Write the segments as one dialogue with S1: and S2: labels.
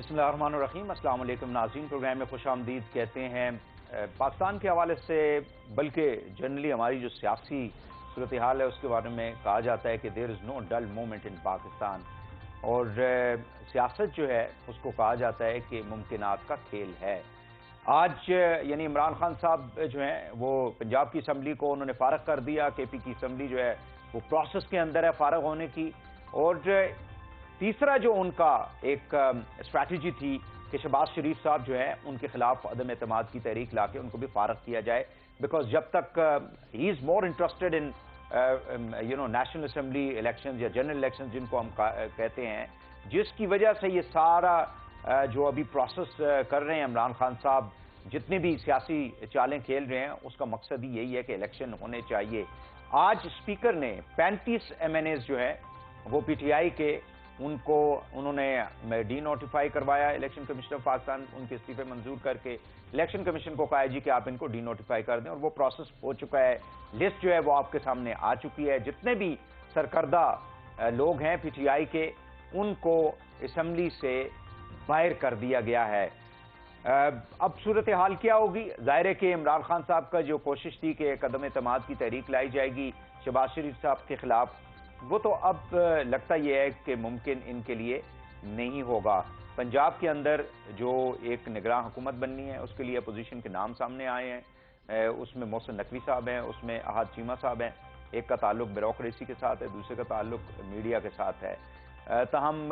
S1: بسم اللہ الرحمن الرحیم۔ السلام علیکم ناظرین، پروگرام میں خوش آمدید کہتے ہیں۔ پاکستان کے حوالے سے بلکہ جنرلی ہماری جو سیاسی صورتحال ہے اس کے بارے میں کہا جاتا ہے کہ دیر از نو ڈل مومنٹ ان پاکستان، اور سیاست جو ہے اس کو کہا جاتا ہے کہ ممکنات کا کھیل ہے۔ آج یعنی عمران خان صاحب جو ہیں وہ پنجاب کی اسمبلی کو انہوں نے فارغ کر دیا، کے پی کی اسمبلی جو ہے وہ پروسیس کے اندر ہے فارغ ہونے کی، اور تیسرا جو ان کا ایک اسٹریٹجی تھی کہ شہباز شریف صاحب جو ہے ان کے خلاف عدم اعتماد کی تحریک لا کے ان کو بھی فارغ کیا جائے، بیکاز جب تک he is more interested in National Assembly elections یا جنرل الیکشنز جن کو ہم کہتے ہیں، جس کی وجہ سے یہ سارا جو ابھی پروسیس کر رہے ہیں عمران خان صاحب، جتنے بھی سیاسی چالیں کھیل رہے ہیں اس کا مقصد ہی یہی ہے کہ الیکشن ہونے چاہیے۔ آج اسپیکر نے 35 ایم این ایز جو ہے وہ پی ٹی آئی کے ان کو انہوں نے ڈی نوٹیفائی کروایا، الیکشن کمیشن آف پاکستان ان کے استعفے منظور کر کے الیکشن کمیشن کو کہا جی کہ آپ ان کو ڈی نوٹیفائی کر دیں، اور وہ پروسیس ہو چکا ہے۔ لسٹ جو ہے وہ آپ کے سامنے آ چکی ہے، جتنے بھی سرکردہ لوگ ہیں پی ٹی آئی کے ان کو اسمبلی سے باہر کر دیا گیا ہے۔ اب صورتحال کیا ہوگی؟ ظاہر ہے کہ عمران خان صاحب کا جو کوشش تھی کہ عدم اعتماد کی تحریک لائی جائے گی شہباز شریف صاحب کے خلاف، وہ تو اب لگتا یہ ہے کہ ممکن ان کے لیے نہیں ہوگا۔ پنجاب کے اندر جو ایک نگراں حکومت بننی ہے اس کے لیے اپوزیشن کے نام سامنے آئے ہیں، اس میں محسن نقوی صاحب ہیں، اس میں احد چیمہ صاحب ہیں، ایک کا تعلق بیوروکریسی کے ساتھ ہے، دوسرے کا تعلق میڈیا کے ساتھ ہے۔ تاہم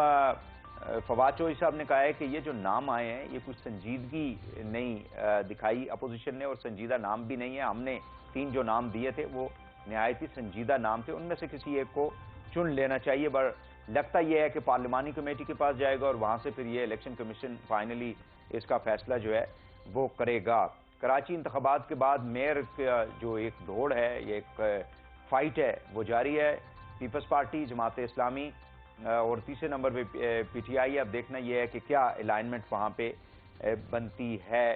S1: فواد چوہدری صاحب نے کہا ہے کہ یہ جو نام آئے ہیں یہ کچھ سنجیدگی نہیں دکھائی اپوزیشن نے، اور سنجیدہ نام بھی نہیں ہے۔ ہم نے 3 جو نام دیے تھے وہ نہایت ہی سنجیدہ نام تھے، ان میں سے کسی ایک کو چن لینا چاہیے، پر لگتا یہ ہے کہ پارلیمانی کمیٹی کے پاس جائے گا اور وہاں سے پھر یہ الیکشن کمیشن فائنلی اس کا فیصلہ جو ہے وہ کرے گا۔ کراچی انتخابات کے بعد میئر کا جو ایک دوڑ ہے، یہ ایک فائٹ ہے، وہ جاری ہے۔ پیپلز پارٹی، جماعت اسلامی اور تیسرے نمبر پہ پی ٹی آئی۔ اب دیکھنا یہ ہے کہ کیا الائنمنٹ وہاں پہ بنتی ہے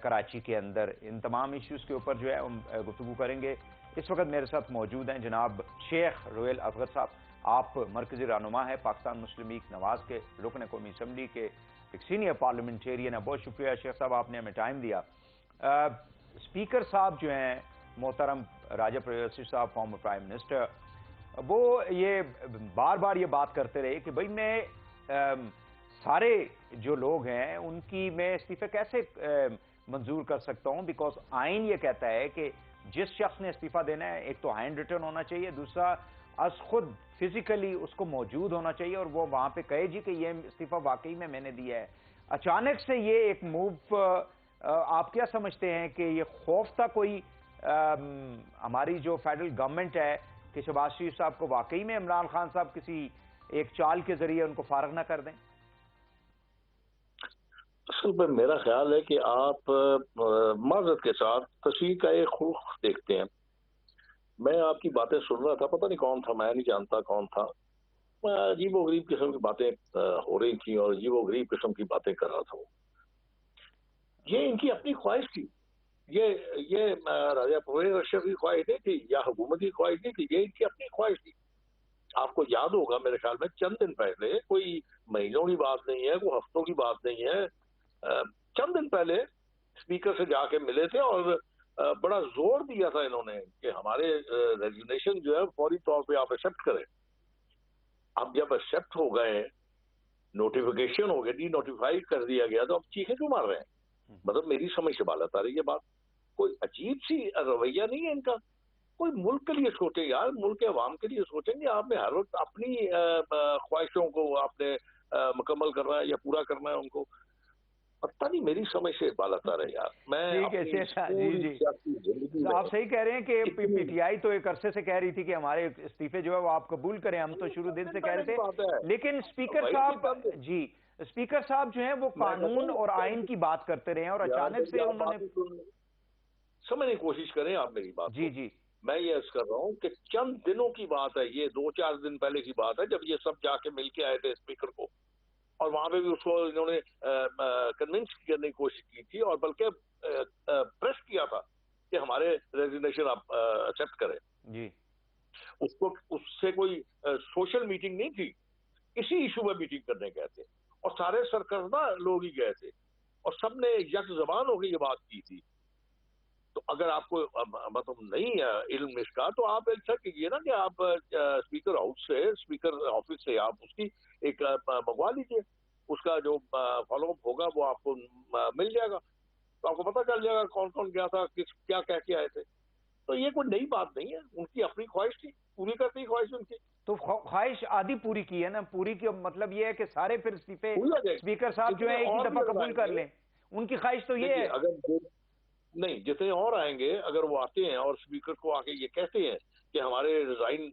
S1: کراچی کے اندر۔ ان تمام ایشوز کے اوپر جو ہے ہم گفتگو کریں گے۔ اس وقت میرے ساتھ موجود ہیں جناب شیخ رویل اصغر صاحب، آپ مرکزی رہنما ہے پاکستان مسلم لیگ نواز کے، رکن قومی اسمبلی کے، ایک سینئر پارلیمنٹیرین ہے۔ بہت شکریہ شیخ صاحب، آپ نے ہمیں ٹائم دیا۔ اسپیکر صاحب جو ہیں محترم راجہ پریویسی صاحب، فارمر پرائم منسٹر، وہ یہ بار بار یہ بات کرتے رہے کہ بھئی میں سارے جو لوگ ہیں ان کی میں استعفے کیسے منظور کر سکتا ہوں، بیکاز آئین یہ کہتا ہے کہ جس شخص نے استعفیٰ دینا ہے ایک تو ہینڈ ریٹن ہونا چاہیے، دوسرا از خود فزیکلی اس کو موجود ہونا چاہیے، اور وہ وہاں پہ کہے جی کہ یہ استعفیٰ واقعی میں نے دیا ہے۔ اچانک سے یہ ایک موو آپ کیا سمجھتے ہیں کہ یہ خوف تھا کوئی ہماری جو فیڈرل گورنمنٹ ہے کہ شہباز شریف صاحب کو واقعی میں عمران خان صاحب کسی ایک چال کے ذریعے ان کو فارغ نہ کر دیں؟
S2: اصل میں میرا خیال ہے کہ آپ معذرت کے ساتھ تصویر کا ایک خوف دیکھتے ہیں۔ میں آپ کی باتیں سن رہا تھا، پتہ نہیں کون تھا، میں نہیں جانتا کون تھا، عجیب و غریب قسم کی باتیں ہو رہی تھیں اور عجیب و غریب قسم کی باتیں کر رہا تھا۔ یہ ان کی اپنی خواہش تھی، یہ راجہ پرویز اشرف کی خواہش نہیں تھی یا حکومت کی خواہش نہیں تھی، یہ ان کی اپنی خواہش تھی۔ آپ کو یاد ہوگا میرے خیال میں چند دن پہلے، کوئی مہینوں کی بات نہیں ہے، کوئی ہفتوں کی بات نہیں ہے، چند دن پہلے اسپیکر سے جا کے ملے تھے اور بڑا زور دیا تھا انہوں نے کہ ہمارے ریزگنیشن جو ہے فوری طور پہ آپ ایکسیپٹ کریں۔ اب جب ایکسیپٹ ہو گئے، نوٹیفیکیشن ہو گیا، ڈی نوٹیفائی کر دیا گیا، تو اب چیخیں کیوں مار رہے ہیں؟ مطلب میری سمجھ سے بالات آ رہی ہے بات، کوئی عجیب سی رویہ نہیں ہے ان کا۔ کوئی ملک کے لیے سوچیں یار، ملک کے عوام کے لیے سوچیں گے۔ آپ نے ہر وقت اپنی خواہشوں کو آپ نے مکمل کرنا ہے یا پورا کرنا ہے ان کو، پتہ نہیں میری سمجھ سے بالات آ رہے ہیں یار۔
S1: ٹھیک ہے، جی آپ صحیح کہہ رہے ہیں کہ پی ٹی آئی تو ایک عرصے سے کہہ رہی تھی کہ ہمارے استعفے جو ہے وہ آپ قبول کریں، ہم تو شروع دن سے کہہ رہے تھے، لیکن اسپیکر صاحب جی اسپیکر صاحب جو ہیں وہ قانون اور آئین کی بات کرتے رہے ہیں، اور اچانک سے انہوں نے
S2: سمجھنے کی کوشش کریں آپ میری بات۔
S1: جی
S2: میں یہ عرض کر رہا ہوں کہ چند دنوں کی بات ہے، یہ 2-4 دن پہلے کی بات ہے، جب یہ سب جا کے مل کے آئے تھے اسپیکر کو، اور وہاں پہ بھی اس کو انہوں نے کنونس کرنے کی کوشش کی تھی، اور بلکہ پریس کیا تھا کہ ہمارے ریزگنیشن آپ ایکسیپٹ کریں
S1: جی۔
S2: اس سے کوئی سوشل میٹنگ نہیں تھی، اسی ایشو میں میٹنگ کرنے گئے تھے، اور سارے سرکردہ لوگ ہی گئے تھے اور سب نے یک زبان ہو کے یہ بات کی تھی. تو اگر آپ کو مطلب نہیں ہے علم اس کا تو آپ ایسا کیجیے نا کہ آپ اسپیکر ہاؤس سے اسپیکر آفس سے آپ اس کی ایک منگوا لیجیے, اس کا جو فالو اپ ہوگا وہ آپ کو مل جائے گا, تو آپ کو پتہ چل جائے گا کون کون گیا تھا, کیا کہہ کے آئے تھے. تو یہ کوئی نئی بات نہیں ہے, ان کی اپنی خواہش تھی, پوری کرتی خواہش ان کی.
S1: تو خواہش آدھی پوری کی ہے نا, پوری کی مطلب یہ ہے کہ سارے پھر استعفے اسپیکر صاحب جو ہے ایک ہی دفعہ قبول کر لیں, ان کی خواہش تو یہ ہے.
S2: اگر نہیں, جتنے اور آئیں گے اگر وہ آتے ہیں اور اسپیکر کو آ کے یہ کہتے ہیں کہ ہمارے ریزائن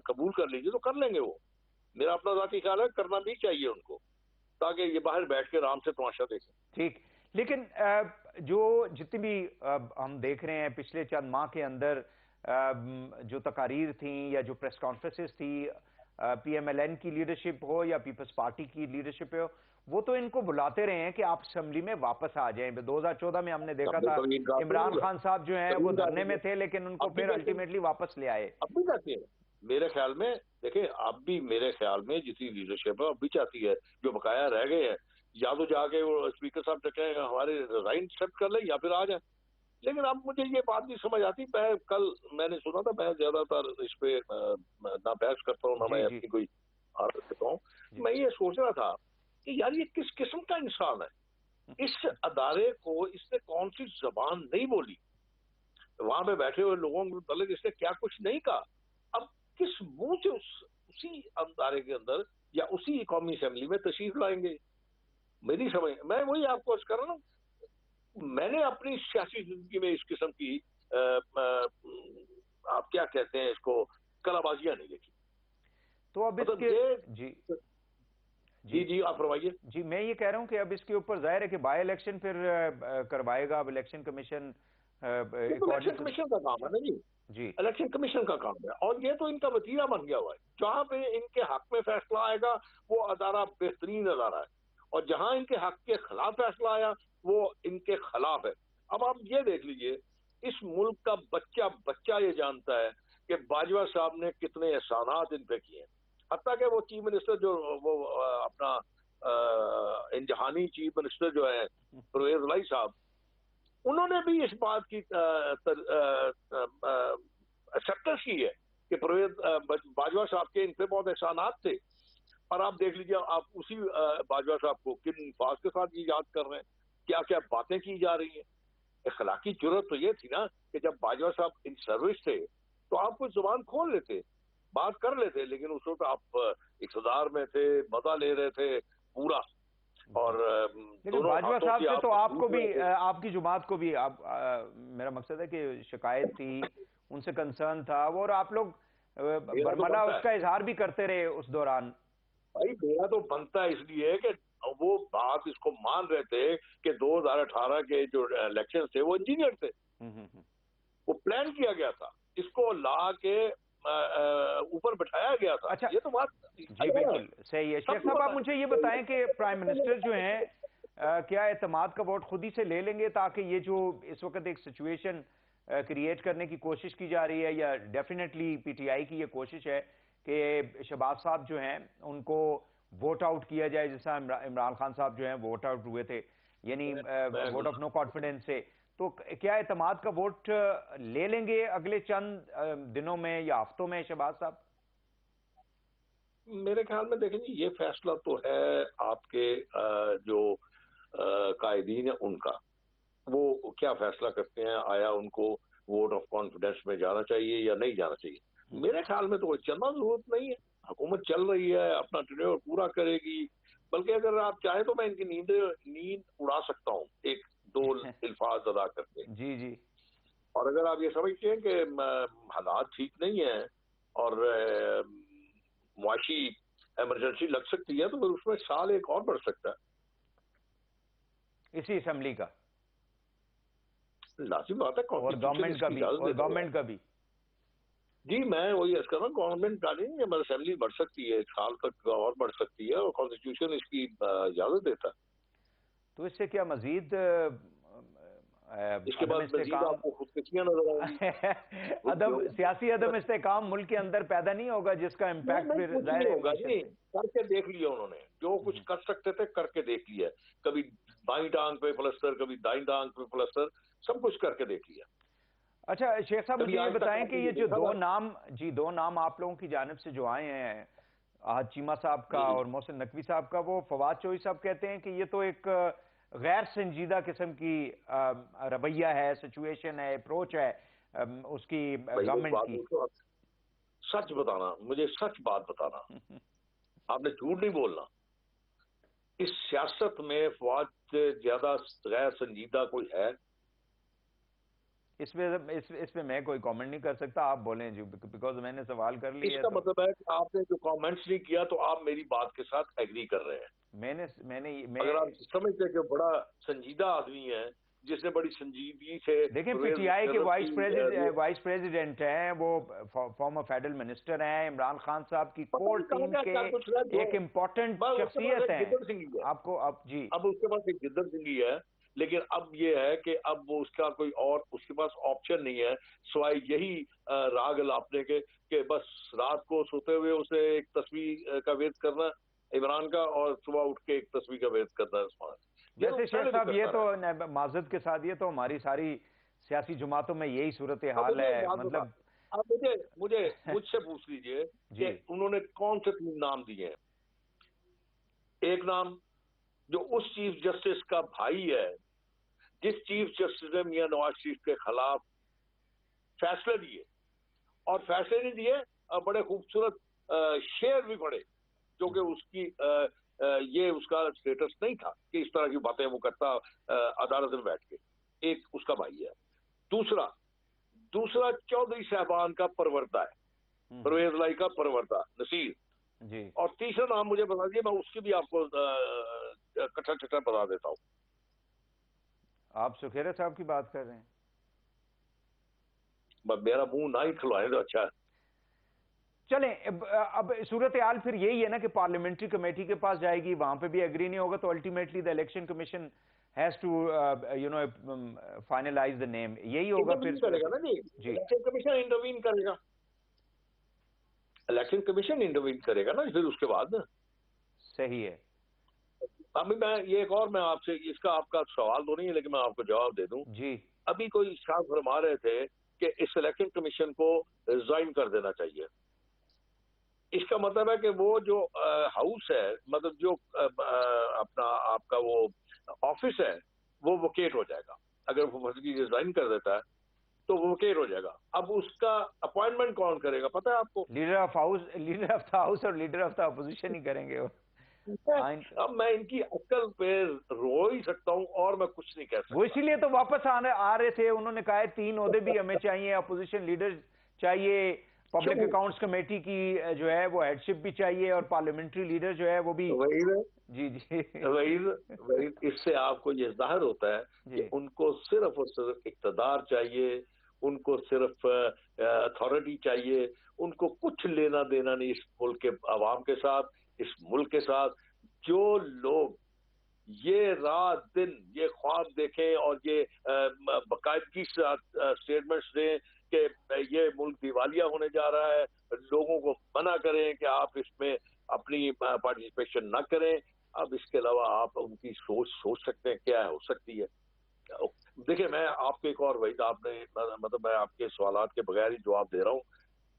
S2: قبول کر لیجیے, تو کر لیں گے وہ. میرا اپنا ذاتی خیال ہے کرنا بھی چاہیے ان کو, تاکہ یہ باہر بیٹھ کے آرام سے تماشا دیکھیں.
S1: ٹھیک, لیکن جو جتنی بھی ہم دیکھ رہے ہیں پچھلے چند ماہ کے اندر جو تقاریر تھیں یا جو پریس کانفرنسز تھی, پی ایم ایل این کی لیڈرشپ ہو یا پیپلز پارٹی کی لیڈرشپ ہو, وہ تو ان کو بلاتے رہے ہیں کہ آپ اسمبلی میں واپس آ جائیں. 2014 میں ہم نے دیکھا تھا عمران خان صاحب جو ہیں وہ دھرنے میں تھے, لیکن ان کو پھر الٹیمیٹلی واپس لے آئے.
S2: اب بھی چاہتی ہے میرے خیال میں, دیکھیں اب بھی میرے خیال میں جتنی لیڈرشپ ہے اب بھی چاہتی ہے, جو بقایا رہ گئے ہیں یا تو جا کے وہ اسپیکر صاحب کہیں ہمارے ریزائن ایکسیپٹ کر لیں یا پھر آ جائیں. لیکن اب مجھے یہ بات نہیں سمجھ آتی, میں نے سنا تھا, میں زیادہ تر اس پہ نہ بحث کرتا ہوں نہ میں اپنی کوئی عادت کرتا ہوں. میں یہ سوچ رہا تھا کہ یار یہ کس قسم کا انسان ہے, اس ادارے کو اس نے کون سی زبان نہیں بولی, وہاں پہ بیٹھے ہوئے لوگوں کے متعلق اس نے کیا کچھ نہیں کہا. اب کس منہ سے اسی ادارے کے اندر یا اسی قومی اسمبلی میں تشریف لائیں گے؟ میری سمجھ, میں وہی آپ کو کر رہا ہوں, میں نے اپنی سیاسی زندگی میں اس قسم کی آپ کیا کہتے ہیں اس کو کلا بازیاں نہیں دیکھی.
S1: تو اب اس کے
S2: جی آپ فرمائیے.
S1: جی میں یہ کہہ رہا ہوں کہ اب اس کے اوپر ظاہر ہے کہ بائی الیکشن پھر کروائے گا. اب الیکشن کمیشن
S2: کمیشن کا کام ہے نا جی, الیکشن کمیشن کا کام ہے, اور یہ تو ان کا وتیرہ بن گیا ہوا ہے. جہاں پہ ان کے حق میں فیصلہ آئے گا وہ ادارہ بہترین ادارہ ہے, اور جہاں ان کے حق کے خلاف فیصلہ آیا وہ ان کے خلاف ہے. اب آپ یہ دیکھ لیجئے, اس ملک کا بچہ یہ جانتا ہے کہ باجوہ صاحب نے کتنے احسانات ان پہ کیے ہیں, حتیٰ کہ وہ چیف منسٹر جو وہ اپنا انجہانی چیف منسٹر جو ہے پرویز الہی صاحب, انہوں نے بھی اس بات کی ایکسپٹنس کی ہے کہ پرویز باجوہ صاحب کے ان پہ بہت احسانات تھے. اور آپ دیکھ لیجیے, آپ اسی باجوہ صاحب کو کن الفاظ کے ساتھ یہ یاد کر رہے ہیں, کیا کیا باتیں کی جا رہی ہیں. اخلاقی جرات تو یہ تھی نا کہ جب باجوہ صاحب ان سروس تھے تو آپ کو زبان کھول لیتے, بات کر لیتے, لیکن اس وقت آپ اقتدار میں تھے, مزہ لے رہے تھے پورا. اور
S1: لیکن باجوہ صاحب سے تو آپ کو بھی, آپ کی جماعت کو بھی, میرا مقصد ہے کہ شکایت تھی, ان سے کنسرن تھا وہ, اور آپ لوگ برملا اس کا اظہار بھی کرتے رہے اس دوران.
S2: بھائی میرا تو بنتا ہے اس لیے کہ وہ بات اس کو مان رہے تھے کہ 2018 کے جو الیکشن تھے وہ انجینئر تھے, وہ پلان کیا گیا تھا, اس کو لا کے اوپر بٹھایا گیا تھا.
S1: اچھا,
S2: یہ تو بات
S1: جی بالکل صحیح ہے. شیخ صاحب آپ مجھے یہ بتائیں کہ پرائم منسٹر جو ہیں کیا اعتماد کا ووٹ خود ہی سے لے لیں گے, تاکہ یہ جو اس وقت ایک سچویشن کریٹ کرنے کی کوشش کی جا رہی ہے, یا ڈیفینیٹلی پی ٹی آئی کی یہ کوشش ہے کہ شہباز صاحب جو ہیں ان کو ووٹ آؤٹ کیا جائے, جیسا عمران خان صاحب جو ہیں ووٹ آؤٹ ہوئے تھے, یعنی ووٹ آف نو کانفیڈنس سے, تو کیا اعتماد کا ووٹ لے لیں گے اگلے چند دنوں میں یا ہفتوں میں شہباز صاحب؟
S2: میرے خیال میں دیکھیں جی, یہ فیصلہ تو ہے آپ کے جو قائدین ہیں ان کا, وہ کیا فیصلہ کرتے ہیں, آیا ان کو ووٹ آف کانفیڈنس میں جانا چاہیے یا نہیں جانا چاہیے. میرے خیال میں تو کوئی چلنا ضرورت نہیں ہے, حکومت چل رہی ہے, اپنا ٹینیور پورا کرے گی. بلکہ اگر آپ چاہیں تو میں ان کی نیند اڑا سکتا ہوں ایک دو الفاظ ادا کر کے.
S1: جی جی.
S2: اور اگر آپ یہ سمجھتے ہیں کہ حالات ٹھیک نہیں ہیں اور معاشی ایمرجنسی لگ سکتی ہے, تو پھر اس میں سال ایک اور بڑھ سکتا ہے
S1: اسی اسمبلی کا.
S2: لازم بات ہے,
S1: اور گورنمنٹ کا بھی.
S2: جی میں وہی عرض کر رہا ہوں, گورنمنٹ کا نہیں, اسمبلی بڑھ سکتی ہے, ایک سال تک اور بڑھ سکتی ہے, اور کانسٹیٹیوشن اس کی اجازت دیتا ہے.
S1: تو اس سے کیا مزید
S2: اس کے بعد مزید آپ کو خودکشیاں نظر آئیں گی
S1: سیاسی عدم استحکام ملک کے اندر پیدا نہیں ہوگا جس کا امپیکٹ پھر ظاہر
S2: ہوگا. نہیں کر کے دیکھ لیا انہوں نے جو کچھ کر سکتے تھے کر کے دیکھ لیا. کبھی بائیں ٹانگ پہ پلسٹر کبھی دائیں ٹانگ پہ پلسٹر سب کچھ کر کے دیکھ لیا.
S1: اچھا شیخ صاحب مجھے یہ بتائیں کہ یہ جو دو نام آپ لوگوں کی جانب سے جو آئے ہیں آج چیمہ صاحب کا اور محسن نقوی صاحب کا, وہ فواد چوہی صاحب کہتے ہیں کہ یہ تو ایک غیر سنجیدہ قسم کی رویہ ہے, سچویشن ہے, اپروچ ہے اس کی گورنمنٹ کی.
S2: سچ بتانا, مجھے سچ بات بتانا, آپ نے جھوٹ نہیں بولنا. اس سیاست میں فواد سے زیادہ غیر سنجیدہ کوئی ہے؟
S1: اس پہ میں کوئی کامنٹ نہیں کر سکتا, آپ بولیں جی, بیکاز میں نے سوال کر لیا.
S2: اس کا مطلب ہے کہ آپ نے جو کامنٹس نہیں کیا تو آپ میری بات کے ساتھ ایگری کر رہے ہیں. اگر آپ سمجھتے کہ بڑا سنجیدہ آدمی ہے جس نے بڑی سنجیدگی سے,
S1: دیکھیں پی ٹی آئی کے وائس پریزیڈنٹ ہیں, وہ فارمر فیڈرل منسٹر ہیں, عمران خان صاحب کی کور ٹیم کے ایک امپورٹنٹ شخصیت ہیں. آپ کو جی
S2: اب اس کے پاس ایک جدر سنگھی ہے, لیکن اب یہ ہے کہ اب وہ اس کا کوئی اور اس کے پاس آپشن نہیں ہے سوائے یہی راگ الاپنے کے کہ بس رات کو سوتے ہوئے اسے ایک تصویر کا ویٹ کرنا عمران کا اور صبح اٹھ کے ایک تصویر کا ویٹ کرنا عثمان.
S1: ویسے شیخ صاحب یہ تو معذرت کے ساتھ یہ تو ہماری ساری سیاسی جماعتوں میں یہی صورتحال ہے. مطلب
S2: آپ مجھ سے پوچھ لیجئے کہ انہوں نے کون سے 3 نام دیے ہیں. ایک نام جو اس چیف جسٹس کا بھائی ہے جس چیف جسٹس نے میاں نواز شریف کے خلاف فیصلے دیے, اور فیصلے نہیں دیے بڑے خوبصورت شعر بھی پڑے جو کہ اس کی یہ اس کا سٹیٹس نہیں تھا کہ اس طرح کی باتیں وہ کرتا عدالت میں بیٹھ کے. ایک اس کا بھائی ہے. دوسرا چودھری صاحبان کا پروردہ ہے, پرویز لائی کا پروردہ نصیر
S1: جی.
S2: اور تیسرا نام مجھے بتا دیجیے, میں اس کی بھی آپ کو کٹھا چٹھا بتا دیتا ہوں.
S1: آپ سکھیرا صاحب کی بات کر رہے ہیں؟
S2: میرا منہ نہ ہی کھلوائیں تو اچھا ہے.
S1: چلیں اب صورتحال پھر یہی ہے نا کہ پارلیمنٹری کمیٹی کے پاس جائے گی, وہاں پہ بھی ایگری نہیں ہوگا تو ultimately the Election Commission has to finalise the name. یہی ہوگا پھر
S2: کرے گا نا جی. الیکشن کمیشن انٹروین کرے گا, الیکشن کمیشن انٹروین کرے گا نا پھر اس کے بعد.
S1: صحیح ہے.
S2: ابھی میں یہ ایک اور میں آپ سے اس کا آپ کا سوال تو نہیں ہے لیکن میں آپ کو جواب دے دوں
S1: جی.
S2: ابھی کوئی شاہ فرما رہے تھے کہ اس الیکشن کمیشن کو ریزائن کر دینا چاہیے. اس کا مطلب ہے کہ وہ جو ہاؤس ہے, مطلب جو اپنا آپ کا وہ آفس ہے وہ ویکیٹ ہو جائے گا. اگر وہ ریزائن کر دیتا ہے تو وہ ویکیٹ ہو جائے گا. اب اس کا اپوائنٹمنٹ کون کرے گا پتہ ہے آپ کو؟
S1: لیڈر آف دا ہاؤس اور لیڈر آف دا اپوزیشن ہی کریں گے وہ.
S2: اب میں ان کی عقل پہ رو ہی سکتا ہوں اور میں کچھ نہیں کہہ سکتا.
S1: وہ اسی لیے تو واپس آ رہے تھے, انہوں نے کہا 3 عہدے بھی ہمیں چاہیے, اپوزیشن لیڈر چاہیے, پبلک اکاؤنٹس کمیٹی کی جو ہے وہ ہیڈ شپ بھی چاہیے, اور پارلیمنٹری لیڈر جو ہے وہ بھی. جی جی
S2: اس سے آپ کو یہ ظاہر ہوتا ہے کہ ان کو صرف اور صرف اقتدار چاہیے, ان کو صرف اتھارٹی چاہیے, ان کو کچھ لینا دینا نہیں اس ملک کے عوام کے ساتھ, اس ملک کے ساتھ. جو لوگ یہ رات دن یہ خواب دیکھیں اور یہ باقاعدگی سے اسٹیٹمنٹس دیں کہ یہ ملک دیوالیہ ہونے جا رہا ہے, لوگوں کو منع کریں کہ آپ اس میں اپنی پارٹیسپیشن نہ کریں, اب اس کے علاوہ آپ ان کی سوچ سکتے ہیں کیا ہو سکتی ہے. دیکھیں میں آپ کو ایک اور وحید, آپ نے مطلب میں آپ کے سوالات کے بغیر ہی جواب دے رہا ہوں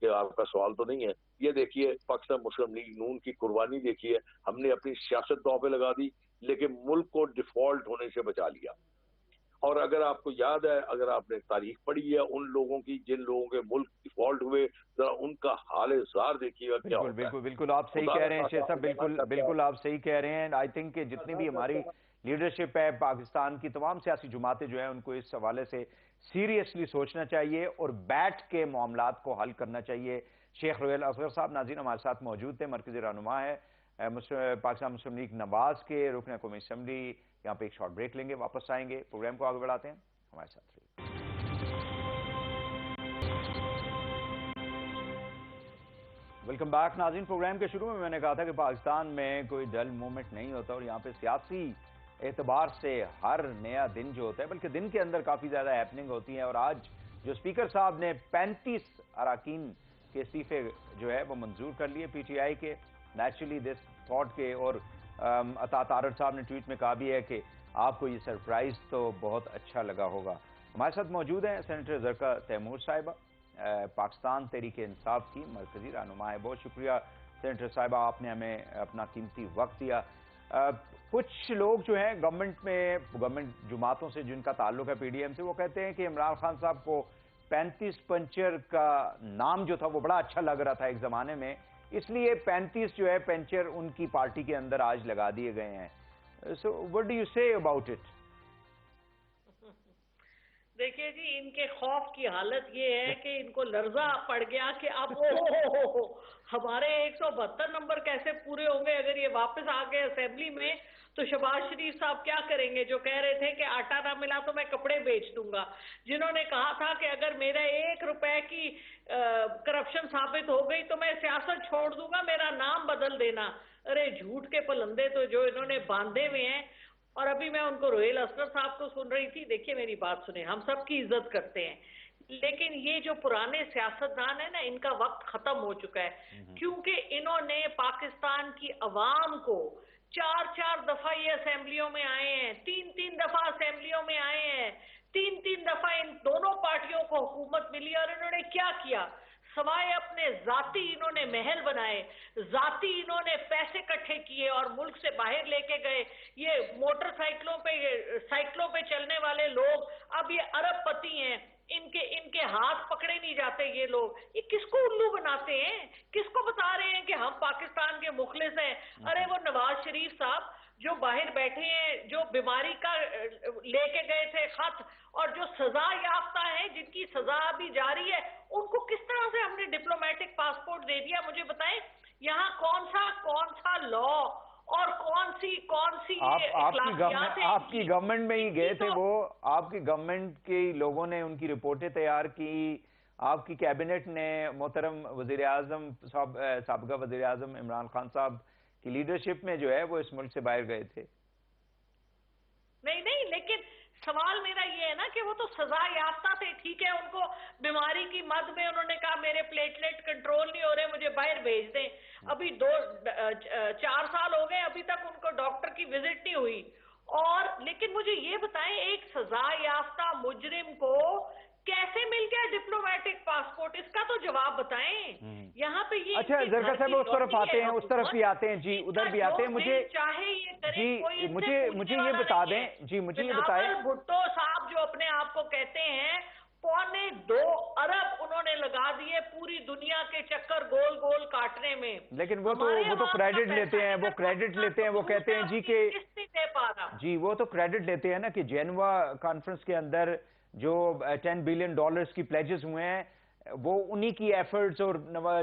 S2: کہ آپ کا سوال تو نہیں ہے. یہ دیکھیے پاکستان مسلم لیگ نون کی قربانی دیکھیے, ہم نے اپنی سیاست داؤ پہ لگا دی لیکن ملک کو ڈیفالٹ ہونے سے بچا لیا. اور اگر آپ کو یاد ہے, اگر آپ نے تاریخ پڑھی ہے ان لوگوں کی جن لوگوں کے ملک ڈیفالٹ ہوئے, ذرا ان کا حال زار دیکھیے گا کیا ہوتا ہے.
S1: بالکل آپ صحیح کہہ رہے ہیں شیخ صاحب, بالکل آپ صحیح کہہ رہے ہیں. آئی تھنک کہ جتنی بھی ہماری لیڈرشپ ہے پاکستان کی, تمام سیاسی جماعتیں جو ہیں ان کو اس حوالے سے سیریسلی سوچنا چاہیے اور بیٹھ کے معاملات کو حل کرنا چاہیے. شیخ رویل اصغر صاحب ناظرین ہمارے ساتھ موجود تھے, مرکزی رہنما ہے پاکستان مسلم لیگ نواز کے, رکن قومی اسمبلی. یہاں پہ ایک شارٹ بریک لیں گے, واپس آئیں گے, پروگرام کو آگے بڑھاتے ہیں, ہمارے ساتھ رہیے. ویلکم بیک ناظرین. پروگرام کے شروع میں نے کہا تھا کہ پاکستان میں کوئی ڈل مومنٹ نہیں ہوتا اور یہاں پہ سیاسی اعتبار سے ہر نیا دن جو ہوتا ہے، بلکہ دن کے اندر کافی زیادہ ہیپننگ ہوتی ہیں، اور آج جو اسپیکر صاحب نے 35 اراکین کے استعفے جو ہے وہ منظور کر لیے پی ٹی آئی کے. نیچرلی دس تھاٹ کے، اور عطا طارڑ صاحب نے ٹویٹ میں کہا بھی ہے کہ آپ کو یہ سرپرائز تو بہت اچھا لگا ہوگا. ہمارے ساتھ موجود ہیں سینیٹر زرقا تیمور صاحبہ، پاکستان تحریک انصاف کی مرکزی رہنما ہے. بہت شکریہ سینیٹر صاحبہ، آپ نے ہمیں اپنا قیمتی وقت دیا. کچھ لوگ جو ہیں گورنمنٹ جماعتوں سے جن کا تعلق ہے پی ڈی ایم سے، وہ کہتے ہیں کہ عمران خان صاحب کو 35 پنچر کا نام جو تھا وہ بڑا اچھا لگ رہا تھا ایک زمانے میں، اس لیے 35 جو ہے پنچر ان کی پارٹی کے اندر آج لگا دیے گئے ہیں. سو وٹ ڈو یو سے اباؤٹ اٹ؟
S3: دیکھیے جی، ان کے خوف کی حالت یہ ہے کہ ان کو لرزہ پڑ گیا کہ اب ہمارے 172 نمبر کیسے پورے ہوں گے اگر یہ واپس آ گئے اسمبلی میں. تو شہباز شریف صاحب کیا کریں گے جو کہہ رہے تھے کہ آٹا نہ ملا تو میں کپڑے بیچ دوں گا، جنہوں نے کہا تھا کہ اگر میرا 1 روپے کی کرپشن ثابت ہو گئی تو میں سیاست چھوڑ دوں گا، میرا نام بدل دینا. ارے جھوٹ کے پلندے تو جو انہوں نے باندھے ہوئے ہیں. اور ابھی میں ان کو روہیل اسکر صاحب کو سن رہی تھی. دیکھیے میری بات سنیں، ہم سب کی عزت کرتے ہیں، لیکن یہ جو پرانے سیاستدان ہیں نا، ان کا وقت ختم ہو چکا ہے، کیونکہ انہوں نے پاکستان کی عوام کو 4 دفعہ یہ اسمبلیوں میں آئے ہیں، 3 دفعہ اسمبلیوں میں آئے ہیں، 3 دفعہ ان دونوں پارٹیوں کو حکومت ملی، اور انہوں نے کیا کیا؟ سوائے اپنے ذاتی انہوں نے محل بنائے، ذاتی انہوں نے پیسے اکٹھے کیے اور ملک سے باہر لے کے گئے. یہ موٹر سائیکلوں پہ چلنے والے لوگ اب یہ ارب پتی ہیں، ان کے ہاتھ پکڑے نہیں جاتے. یہ لوگ یہ کس کو الو بناتے ہیں؟ کس کو بتا رہے ہیں کہ ہم پاکستان کے مخلص ہیں؟ ارے وہ نواز شریف صاحب جو باہر بیٹھے ہیں، جو بیماری کا لے کے گئے تھے خط، اور جو سزا یافتہ ہیں جن کی سزا ابھی جاری ہے، ان کو کس طرح سے ہم نے ڈپلومیٹک پاسپورٹ دے دیا؟ مجھے بتائیں یہاں کون سا لا اور کون سی اخلاقیات ہیں؟
S1: آپ کی گورنمنٹ میں ہی گئے تھے وہ، آپ کی گورنمنٹ کے لوگوں نے ان کی رپورٹیں تیار کی، آپ کی کیبنٹ نے محترم وزیر اعظم سابقہ وزیر اعظم عمران خان صاحب کی لیڈرشپ میں جو ہے وہ اس ملک سے باہر گئے تھے.
S3: نہیں، لیکن سوال میرا یہ ہے نا کہ وہ تو سزا یافتہ تھے. ٹھیک ہے، ان کو بیماری کی مد میں انہوں نے کہا میرے پلیٹلیٹ کنٹرول نہیں ہو رہے، مجھے باہر بھیج دیں. ابھی 4 سال ہو گئے، ابھی تک ان کو ڈاکٹر کی وزٹ نہیں ہوئی. اور لیکن مجھے یہ بتائیں، ایک سزا یافتہ مجرم کو کیسے مل گیا ڈپلومیٹک پاسپورٹ؟ اس کا تو جواب بتائیں. یہاں پہ یہ
S1: اچھا زرقا صاحب اس طرف آتے ہیں، اس طرف بھی آتے ہیں، جی ادھر بھی آتے ہیں. مجھے یہ بتا دیں، جی مجھے یہ بتائیں،
S3: بھٹو صاحب جو اپنے آپ کو کہتے ہیں 2.25 ارب انہوں نے لگا دیے پوری دنیا کے چکر گول گول کاٹنے میں.
S1: لیکن وہ تو کریڈٹ لیتے ہیں، وہ کہتے ہیں جی کہ جی وہ تو کریڈٹ لیتے ہیں نا کہ جینوا کانفرنس کے اندر جو $10 بلین کی پلیجز ہوئے ہیں وہ انہی کی ایفرٹس اور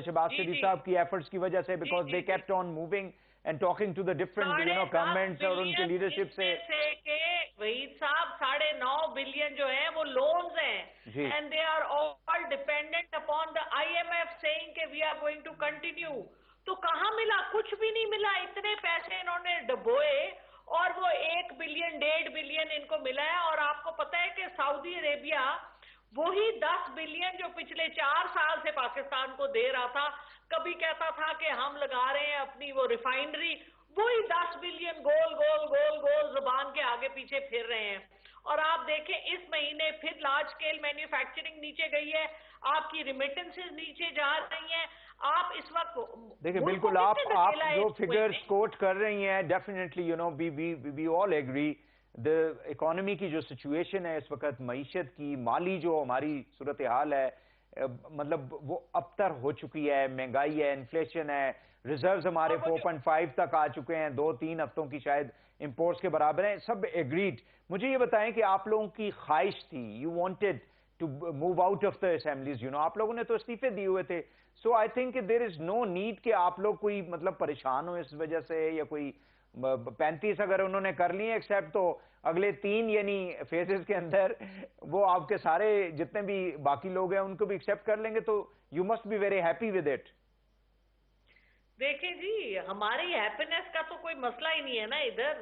S1: شہباز شریف صاحب کی ایفرٹس کی وجہ سے، because they kept on moving and talking to the different governments اور ان کے لیڈرشپ سے.
S3: وحید صاحب 9.5 بلین جو ہیں وہ لونز ہیں، and they are all dependent upon the IMF seeing کہ we are going to continue. تو کہاں ملا؟ کچھ بھی نہیں ملا. اتنے پیسے انہوں نے ڈبوئے اور وہ 1 بلین 1.5 بلین ان کو ملا ہے. اور آپ کو پتا ہے کہ سعودی عربیہ وہی 10 بلین جو پچھلے 4 سال سے پاکستان کو دے رہا تھا، کبھی کہتا تھا کہ ہم لگا رہے ہیں اپنی وہ ریفائنری، وہی 10 بلین گول زبان کے آگے پیچھے پھر رہے ہیں. اور آپ دیکھیں اس مہینے پھر لارج سکیل مینوفیکچرنگ نیچے گئی ہے، آپ کی ریمیٹنسز نیچے جا رہی ہیں. آپ اس وقت
S1: دیکھیں بالکل آپ جو فگرز کوٹ کر رہی ہیں، definitely you know we all agree the economy کی جو سچویشن ہے اس وقت، معیشت کی، مالی جو ہماری صورتحال ہے، مطلب وہ ابتر ہو چکی ہے. مہنگائی ہے، انفلیشن ہے، ریزروز ہمارے 4.5 تک آ چکے ہیں، 2-3 ہفتوں کی شاید امپورٹس کے برابر ہیں. سب ایگریڈ. مجھے یہ بتائیں کہ آپ لوگوں کی خواہش تھی، you wanted to move out of the assemblies, you know آپ لوگوں نے تو استعفے دیے ہوئے تھے. سو I think there is no need کہ آپ لوگ کوئی مطلب پریشان ہو اس وجہ سے، یا کوئی 35 اگر انہوں نے کر لی ہیں ایکسیپٹ، تو اگلے 3 یعنی فیزز کے اندر وہ آپ کے سارے جتنے بھی باقی لوگ ہیں ان کو بھی ایکسیپٹ کر لیں گے، تو you must be very happy with it.
S3: دیکھیں جی، ہماری ہیپینس کا تو کوئی مسئلہ ہی نہیں ہے نا ادھر.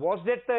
S1: was that the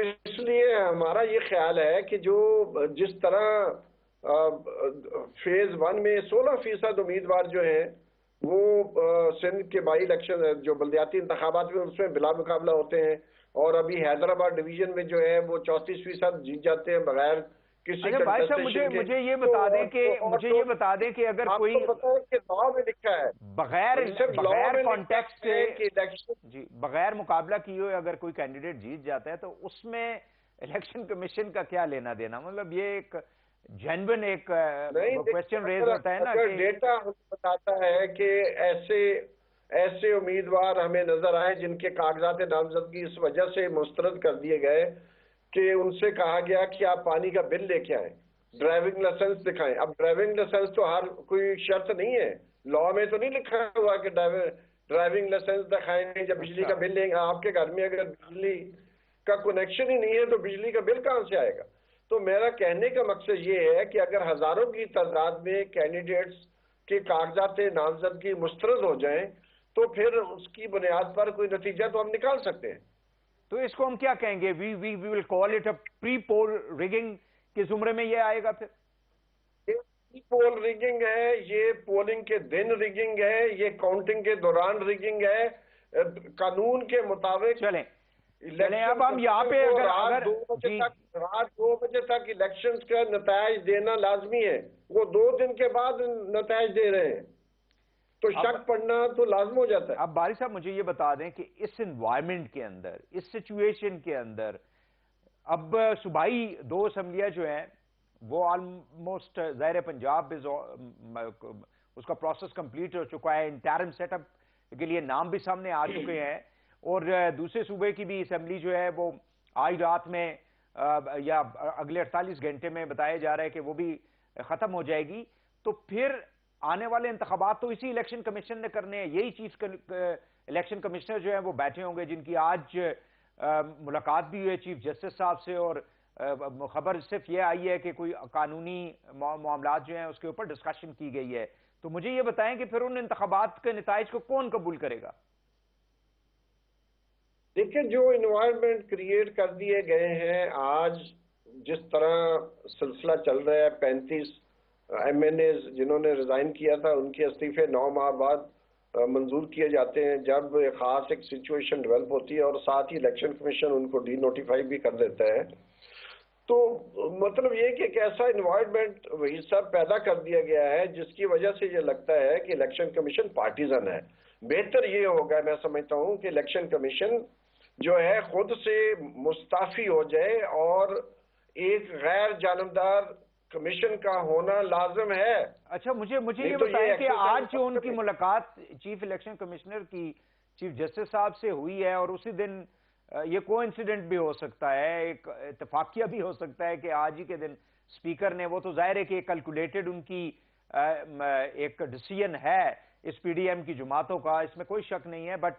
S4: اس لیے ہمارا یہ خیال ہے کہ جو جس طرح فیز 1 میں 16% امیدوار جو ہیں وہ سندھ کے بائی الیکشن جو بلدیاتی انتخابات میں اس میں بلا مقابلہ ہوتے ہیں، اور ابھی حیدرآباد ڈویژن میں جو ہے وہ 34% جیت جاتے ہیں بغیر کسی
S1: بھائی صاحب مجھے یہ بتا دیں کہ اگر کوئی
S4: کہ لاء میں لکھا ہے
S1: بغیر کانٹیکسٹ جی بغیر مقابلہ کیے ہوئے اگر کوئی کینڈیڈیٹ جیت جاتا ہے تو اس میں الیکشن کمیشن کا کیا لینا دینا؟ مطلب یہ ایک جینوین ایک کویسچن ریز ہوتا ہے نا کہ
S4: ڈیٹا بتاتا ہے کہ ایسے امیدوار ہمیں نظر آئے جن کے کاغذات نامزدگی اس وجہ سے مسترد کر دیے گئے کہ ان سے کہا گیا کہ آپ پانی کا بل لے کے آئیں، ڈرائیونگ لائسنس دکھائیں۔ اب ڈرائیونگ لائسنس تو ہر کوئی شرط نہیں ہے، لاء میں تو نہیں لکھا ہوا کہ ڈرائیونگ لائسنس دکھائیں یا بجلی کا بل لیں گے۔ آپ کے گھر میں اگر بجلی کا کنیکشن ہی نہیں ہے تو بجلی کا بل کہاں سے آئے گا؟ تو میرا کہنے کا مقصد یہ ہے کہ اگر ہزاروں کی تعداد میں کینڈیڈیٹس کے کاغذات نامزدگی مسترد ہو جائیں تو پھر اس کی بنیاد پر کوئی نتیجہ تو ہم نکال سکتے ہیں۔
S1: تو اس کو ہم کیا کہیں گے؟ وی ول call it a pre pool rigging کے زمرے میں یہ آئے گا؟ پھر
S4: یہ پری پول ریگنگ ہے، یہ پولنگ کے دن ریگنگ ہے، یہ کاؤنٹنگ کے دوران ریگنگ ہے۔ قانون کے مطابق
S1: چلیں اب ہم یہاں پہ
S4: رات 2 بجے تک الیکشنز کا نتائج دینا لازمی ہے، وہ 2 دن کے بعد نتائج دے رہے ہیں تو شک پڑنا تو لازم ہو جاتا ہے۔
S1: اب باری صاحب مجھے یہ بتا دیں کہ اس انوائرمنٹ کے اندر، اس سچویشن کے اندر، اب صوبائی 2 اسمبلیاں جو ہیں وہ آلموسٹ ظاہر پنجاب اس کا پروسیس کمپلیٹ ہو چکا ہے، انٹرم سیٹ اپ کے لیے نام بھی سامنے آ چکے ہیں، اور دوسرے صوبے کی بھی اسمبلی جو ہے وہ آج رات میں یا اگلے 48 گھنٹے میں بتایا جا رہا ہے کہ وہ بھی ختم ہو جائے گی۔ تو پھر آنے والے انتخابات تو اسی الیکشن کمیشن نے کرنے ہیں، یہی چیف الیکشن کمشنر جو ہیں وہ بیٹھے ہوں گے، جن کی آج ملاقات بھی ہوئی ہے چیف جسٹس صاحب سے، اور خبر صرف یہ آئی ہے کہ کوئی قانونی معاملات جو ہیں اس کے اوپر ڈسکشن کی گئی ہے۔ تو مجھے یہ بتائیں کہ پھر ان انتخابات کے نتائج کو کون قبول کرے گا؟
S4: دیکھیں جو انوائرمنٹ کریٹ کر دیے گئے ہیں، آج جس طرح سلسلہ چل رہا ہے، 35 ایم این ایز جنہوں نے ریزائن کیا تھا ان کے استعفے 9 ماہ بعد منظور کیے جاتے ہیں جب خاص ایک سچویشن ڈیولپ ہوتی ہے، اور ساتھ ہی الیکشن کمیشن ان کو ڈی نوٹیفائی بھی کر دیتا ہے۔ تو مطلب یہ کہ ایک ایسا انوائرمنٹ وہی سب پیدا کر دیا گیا ہے جس کی وجہ سے یہ لگتا ہے کہ الیکشن کمیشن پارٹیزن ہے۔ بہتر یہ ہوگا، میں سمجھتا ہوں، کہ الیکشن کمیشن جو ہے خود سے مستعفی ہو جائے، اور ایک غیر جانبدار کمیشن کا ہونا لازم ہے۔
S1: اچھا مجھے یہ بتائیں کہ آج جو ان کی ملاقات چیف الیکشن کمشنر کی چیف جسٹس صاحب سے ہوئی ہے، اور اسی دن یہ کو انسیڈنٹ بھی ہو سکتا ہے، ایک اتفاقیہ بھی ہو سکتا ہے کہ آج ہی کے دن اسپیکر نے، وہ تو ظاہر ہے کہ کیلکولیٹڈ ان کی ایک ڈیسیژن ہے اس پی ڈی ایم کی جماعتوں کا، اس میں کوئی شک نہیں ہے، بٹ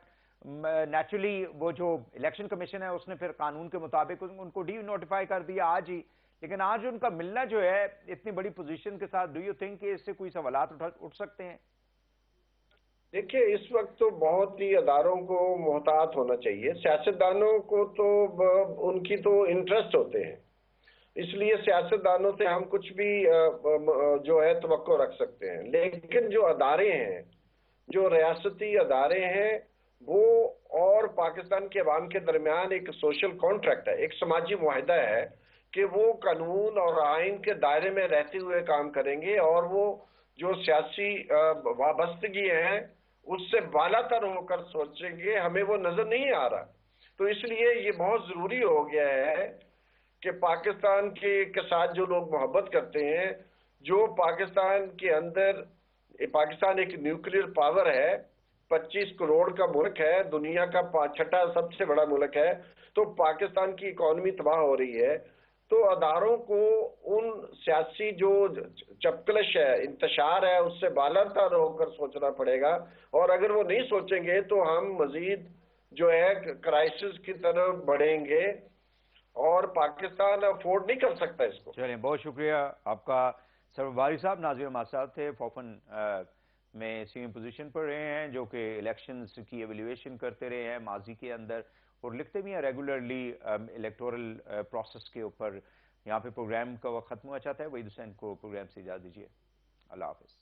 S1: نیچرلی وہ جو الیکشن کمیشن ہے اس نے پھر قانون کے مطابق ان کو ڈی نوٹیفائی کر دیا آج ہی۔ لیکن آج ان کا ملنا جو ہے اتنی بڑی پوزیشن کے ساتھ، ڈو یو تھنک کہ اس سے کوئی سوالات اٹھ سکتے ہیں؟
S4: دیکھیں اس وقت تو بہت ہی اداروں کو محتاط ہونا چاہیے، سیاستدانوں کو تو ان کی تو انٹرسٹ ہوتے ہیں، اس لیے سیاستدانوں سے ہم کچھ بھی جو ہے توقع رکھ سکتے ہیں، لیکن جو ادارے ہیں، جو ریاستی ادارے ہیں، وہ اور پاکستان کے عوام کے درمیان ایک سوشل کانٹریکٹ ہے، ایک سماجی معاہدہ ہے کہ وہ قانون اور آئین کے دائرے میں رہتے ہوئے کام کریں گے، اور وہ جو سیاسی وابستگی ہیں اس سے بالا تر ہو کر سوچیں گے۔ ہمیں وہ نظر نہیں آ رہا، تو اس لیے یہ بہت ضروری ہو گیا ہے کہ پاکستان کے ساتھ جو لوگ محبت کرتے ہیں، جو پاکستان کے اندر، پاکستان ایک نیوکلیئر پاور ہے، 25 کروڑ کا ملک ہے، دنیا کا 6واں سب سے بڑا ملک ہے، تو پاکستان کی اکانومی تباہ ہو رہی ہے، تو اداروں کو ان سیاسی جو چپکلش ہے، انتشار ہے، اس سے بالاتر ہو کر سوچنا پڑے گا، اور اگر وہ نہیں سوچیں گے تو ہم مزید جو ہے کرائسس کی طرف بڑھیں گے، اور پاکستان افورڈ نہیں کر سکتا اس کو۔
S1: چلیں بہت شکریہ آپ کا سرور باری صاحب، ناظرین ہمارے ساتھ تھے، فوفن میں سینئر پوزیشن پر رہے ہیں، جو کہ الیکشنز کی ایویلیویشن کرتے رہے ہیں ماضی کے اندر، اور لکھتے بھی ہیں ریگولرلی الیکٹورل پروسیس کے اوپر۔ یہاں پہ پروگرام کا وقت ختم ہوا چاہتا ہے، وحید حسین کو پروگرام سے اجازت دیجیے، اللہ حافظ۔